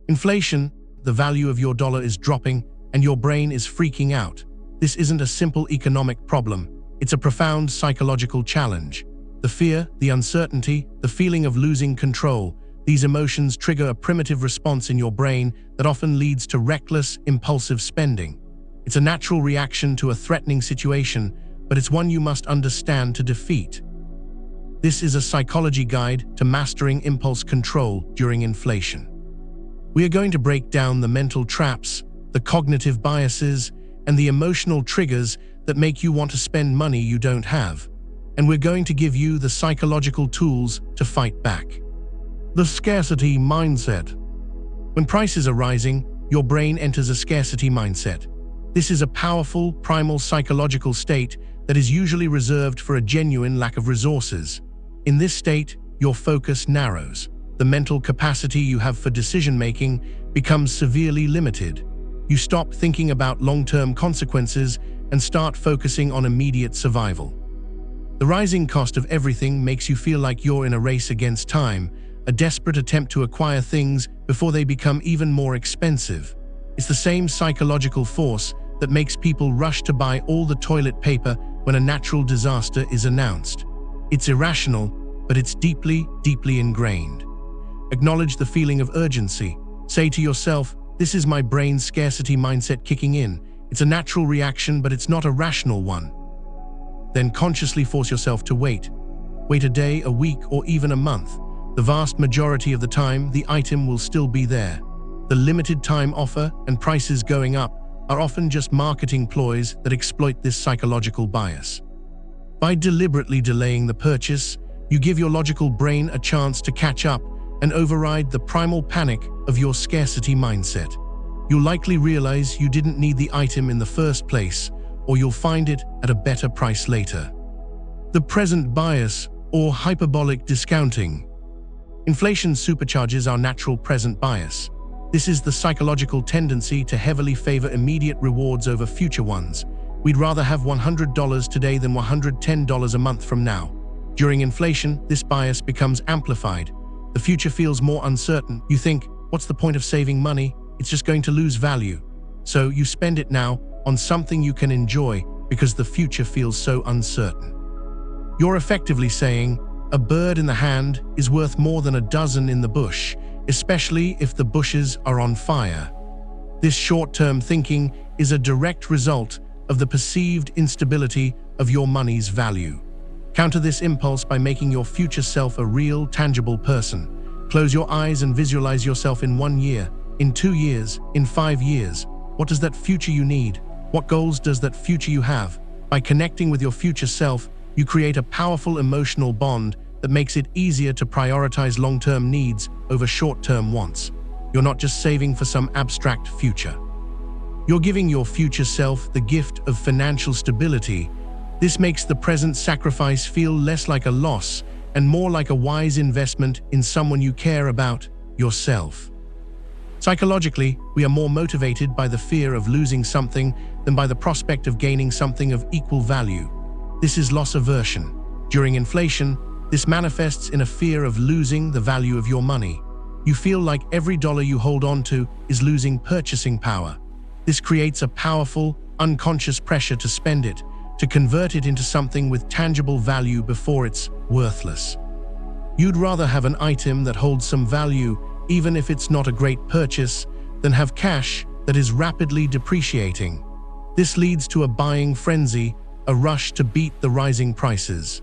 Inflation, the value of your dollar is dropping and your brain is freaking out. This isn't a simple economic problem. It's a profound psychological challenge. The fear, the uncertainty, the feeling of losing control, these emotions trigger a primitive response in your brain that often leads to reckless, impulsive spending. It's a natural reaction to a threatening situation, but it's one you must understand to defeat. This is a psychology guide to mastering impulse control during inflation. We are going to break down the mental traps, the cognitive biases, and the emotional triggers that make you want to spend money you don't have. And we're going to give you the psychological tools to fight back. The scarcity mindset. When prices are rising, your brain enters a scarcity mindset. This is a powerful, primal psychological state that is usually reserved for a genuine lack of resources. In this state, your focus narrows. The mental capacity you have for decision-making becomes severely limited. You stop thinking about long-term consequences and start focusing on immediate survival. The rising cost of everything makes you feel like you're in a race against time, a desperate attempt to acquire things before they become even more expensive. It's the same psychological force that makes people rush to buy all the toilet paper when a natural disaster is announced. It's irrational, but it's deeply, deeply ingrained. Acknowledge the feeling of urgency. Say to yourself, "This is my brain's scarcity mindset kicking in. It's a natural reaction, but it's not a rational one." Then consciously force yourself to wait. Wait a day, a week, or even a month. The vast majority of the time, the item will still be there. The limited time offer and prices going up are often just marketing ploys that exploit this psychological bias. By deliberately delaying the purchase, you give your logical brain a chance to catch up and override the primal panic of your scarcity mindset. You'll likely realize you didn't need the item in the first place, or you'll find it at a better price later. The present bias, or hyperbolic discounting. Inflation supercharges our natural present bias. This is the psychological tendency to heavily favor immediate rewards over future ones. We'd rather have $100 today than $110 a month from now. During inflation, this bias becomes amplified. The future feels more uncertain. You think, what's the point of saving money? It's just going to lose value. So you spend it now on something you can enjoy because the future feels so uncertain. You're effectively saying, a bird in the hand is worth more than a dozen in the bush, especially if the bushes are on fire. This short-term thinking is a direct result of the perceived instability of your money's value. Counter this impulse by making your future self a real, tangible person. Close your eyes and visualize yourself in 1 year, in 2 years, in 5 years. What does that future you need? What goals does that future you have? By connecting with your future self, you create a powerful emotional bond that makes it easier to prioritize long-term needs over short-term wants. You're not just saving for some abstract future. You're giving your future self the gift of financial stability. This makes the present sacrifice feel less like a loss and more like a wise investment in someone you care about, yourself. Psychologically, we are more motivated by the fear of losing something than by the prospect of gaining something of equal value. This is loss aversion. During inflation, this manifests in a fear of losing the value of your money. You feel like every dollar you hold on to is losing purchasing power. This creates a powerful, unconscious pressure to spend it, to convert it into something with tangible value before it's worthless. You'd rather have an item that holds some value, even if it's not a great purchase, than have cash that is rapidly depreciating. This leads to a buying frenzy, a rush to beat the rising prices.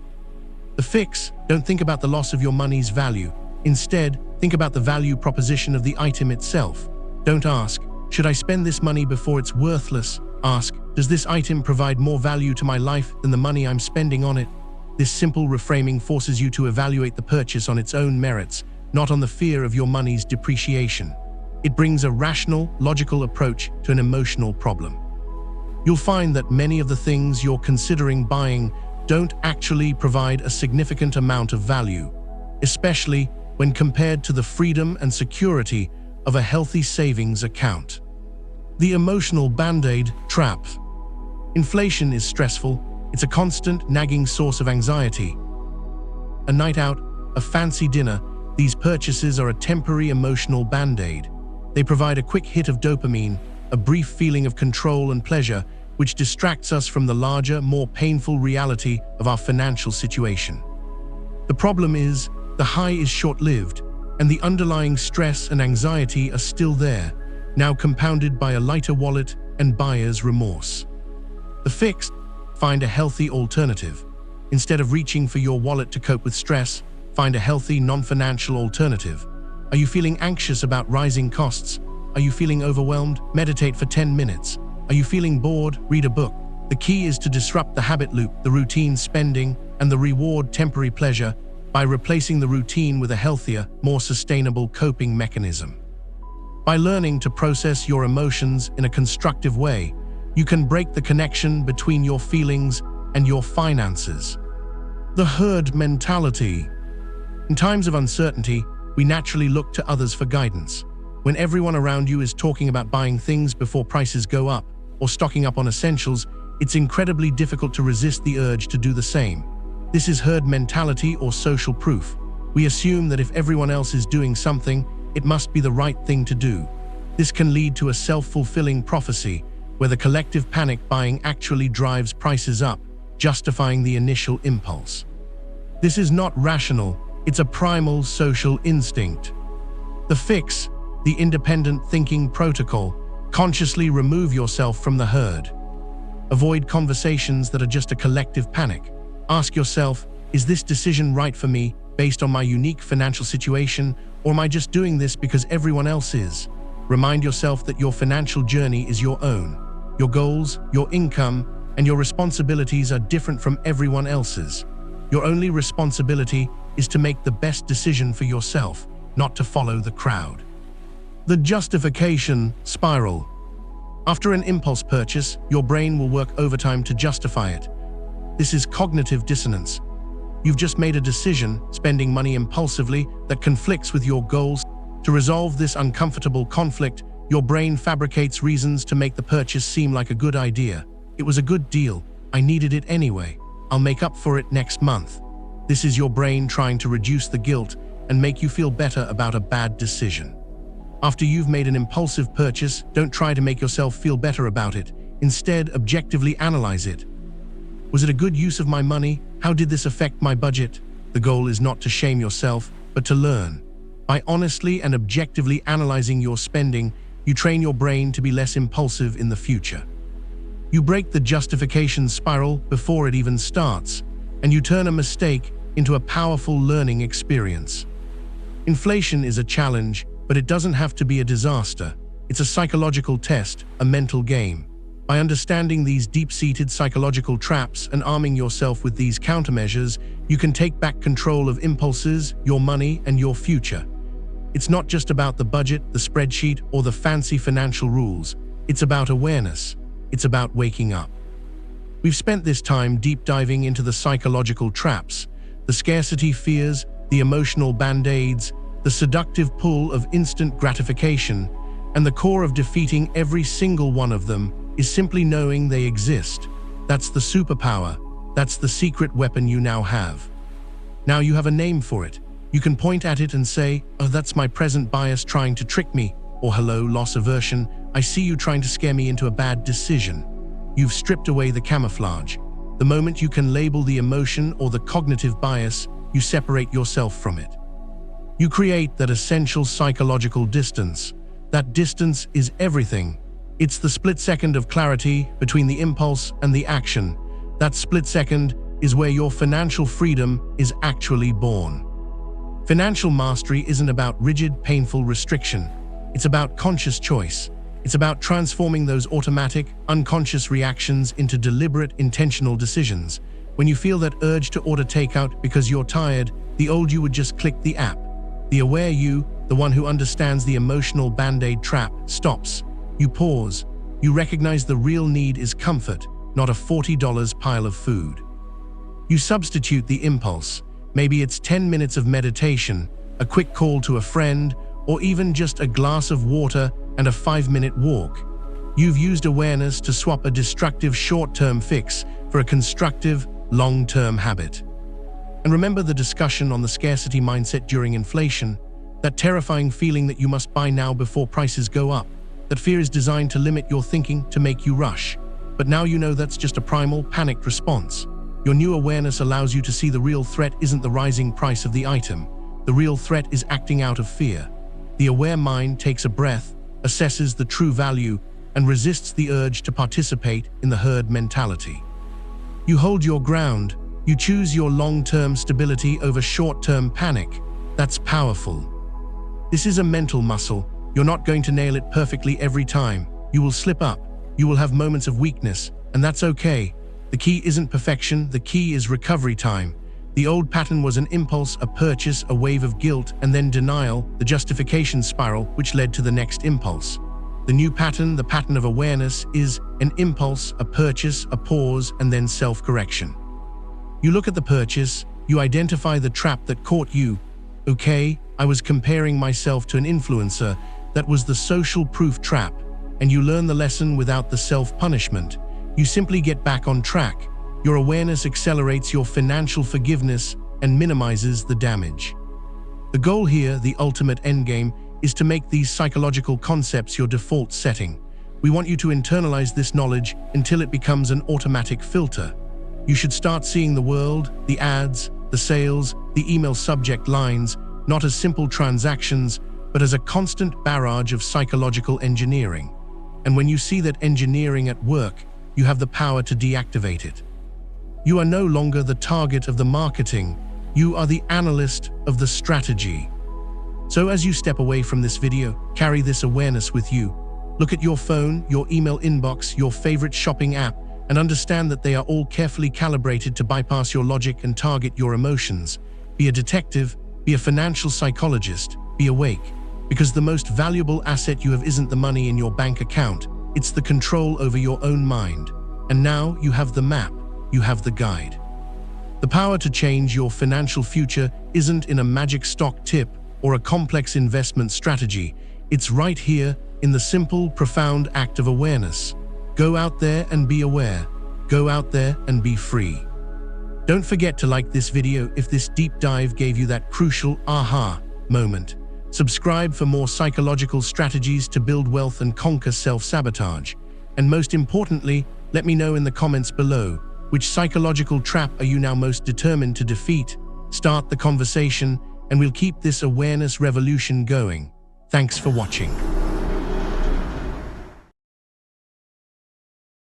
The fix: don't think about the loss of your money's value. Instead, think about the value proposition of the item itself. Don't ask, should I spend this money before it's worthless? Ask, does this item provide more value to my life than the money I'm spending on it? This simple reframing forces you to evaluate the purchase on its own merits, not on the fear of your money's depreciation. It brings a rational, logical approach to an emotional problem. You'll find that many of the things you're considering buying don't actually provide a significant amount of value, especially when compared to the freedom and security of a healthy savings account. The emotional band-aid trap. Inflation is stressful. It's a constant, nagging source of anxiety. A night out, a fancy dinner, these purchases are a temporary emotional band-aid. They provide a quick hit of dopamine, a brief feeling of control and pleasure, which distracts us from the larger, more painful reality of our financial situation. The problem is, the high is short-lived, and the underlying stress and anxiety are still there, now compounded by a lighter wallet and buyer's remorse. The fix: find a healthy alternative. Instead of reaching for your wallet to cope with stress, find a healthy, non-financial alternative. Are you feeling anxious about rising costs? Are you feeling overwhelmed? Meditate for 10 minutes. Are you feeling bored? Read a book. The key is to disrupt the habit loop, the routine spending, and the reward temporary pleasure by replacing the routine with a healthier, more sustainable coping mechanism. By learning to process your emotions in a constructive way, you can break the connection between your feelings and your finances. The herd mentality. In times of uncertainty, we naturally look to others for guidance. When everyone around you is talking about buying things before prices go up or stocking up on essentials, it's incredibly difficult to resist the urge to do the same. This is herd mentality or social proof. We assume that if everyone else is doing something, it must be the right thing to do. This can lead to a self-fulfilling prophecy, where the collective panic buying actually drives prices up, justifying the initial impulse. This is not rational, it's a primal social instinct. The fix: the independent thinking protocol. Consciously remove yourself from the herd. Avoid conversations that are just a collective panic. Ask yourself, is this decision right for me based on my unique financial situation, or am I just doing this because everyone else is? Remind yourself that your financial journey is your own. Your goals, your income, and your responsibilities are different from everyone else's. Your only responsibility is to make the best decision for yourself, not to follow the crowd. The justification spiral. After an impulse purchase, your brain will work overtime to justify it. This is cognitive dissonance. You've just made a decision, spending money impulsively, that conflicts with your goals. To resolve this uncomfortable conflict, your brain fabricates reasons to make the purchase seem like a good idea. It was a good deal. I needed it anyway. I'll make up for it next month. This is your brain trying to reduce the guilt and make you feel better about a bad decision. After you've made an impulsive purchase, don't try to make yourself feel better about it. Instead, objectively analyze it. Was it a good use of my money? How did this affect my budget? The goal is not to shame yourself, but to learn. By honestly and objectively analyzing your spending, you train your brain to be less impulsive in the future. You break the justification spiral before it even starts, and you turn a mistake into a powerful learning experience. Inflation is a challenge, but it doesn't have to be a disaster. It's a psychological test, a mental game. By understanding these deep-seated psychological traps and arming yourself with these countermeasures, you can take back control of impulses, your money, and your future. It's not just about the budget, the spreadsheet, or the fancy financial rules. It's about awareness. It's about waking up. We've spent this time deep diving into the psychological traps, the scarcity fears, the emotional band-aids, the seductive pull of instant gratification, and the core of defeating every single one of them is simply knowing they exist. That's the superpower. That's the secret weapon you now have. Now you have a name for it. You can point at it and say, "Oh, that's my present bias trying to trick me," or "Hello, loss aversion. I see you trying to scare me into a bad decision." You've stripped away the camouflage. The moment you can label the emotion or the cognitive bias, you separate yourself from it. You create that essential psychological distance. That distance is everything. It's the split second of clarity between the impulse and the action. That split second is where your financial freedom is actually born. Financial mastery isn't about rigid, painful restriction. It's about conscious choice. It's about transforming those automatic, unconscious reactions into deliberate, intentional decisions. When you feel that urge to order takeout because you're tired, the old you would just click the app. The aware you, the one who understands the emotional band-aid trap, stops. You pause. You recognize the real need is comfort, not a $40 pile of food. You substitute the impulse. Maybe it's 10 minutes of meditation, a quick call to a friend, or even just a glass of water and a 5-minute walk. You've used awareness to swap a destructive short-term fix for a constructive, long-term habit. And remember the discussion on the scarcity mindset during inflation? That terrifying feeling that you must buy now before prices go up. That fear is designed to limit your thinking, to make you rush. But now you know that's just a primal, panicked response. Your new awareness allows you to see the real threat isn't the rising price of the item. The real threat is acting out of fear. The aware mind takes a breath, assesses the true value, and resists the urge to participate in the herd mentality. You hold your ground. You choose your long-term stability over short-term panic. That's powerful. This is a mental muscle. You're not going to nail it perfectly every time. You will slip up. You will have moments of weakness, and that's okay. The key isn't perfection, the key is recovery time. The old pattern was an impulse, a purchase, a wave of guilt, and then denial, the justification spiral, which led to the next impulse. The new pattern, the pattern of awareness, is an impulse, a purchase, a pause, and then self-correction. You look at the purchase, you identify the trap that caught you. Okay, I was comparing myself to an influencer. That was the social proof trap. And you learn the lesson without the self-punishment. You simply get back on track. Your awareness accelerates your financial forgiveness and minimizes the damage. The goal here, the ultimate endgame, is to make these psychological concepts your default setting. We want you to internalize this knowledge until it becomes an automatic filter. You should start seeing the world, the ads, the sales, the email subject lines, not as simple transactions, but as a constant barrage of psychological engineering. And when you see that engineering at work, you have the power to deactivate it. You are no longer the target of the marketing, you are the analyst of the strategy. So as you step away from this video, carry this awareness with you. Look at your phone, your email inbox, your favorite shopping app, and understand that they are all carefully calibrated to bypass your logic and target your emotions. Be a detective, be a financial psychologist, be awake. Because the most valuable asset you have isn't the money in your bank account, it's the control over your own mind. And now you have the map, you have the guide. The power to change your financial future isn't in a magic stock tip or a complex investment strategy. It's right here in the simple, profound act of awareness. Go out there and be aware. Go out there and be free. Don't forget to like this video if this deep dive gave you that crucial aha moment. Subscribe for more psychological strategies to build wealth and conquer self-sabotage. And most importantly, let me know in the comments below, which psychological trap are you now most determined to defeat? Start the conversation, and we'll keep this awareness revolution going. Thanks for watching.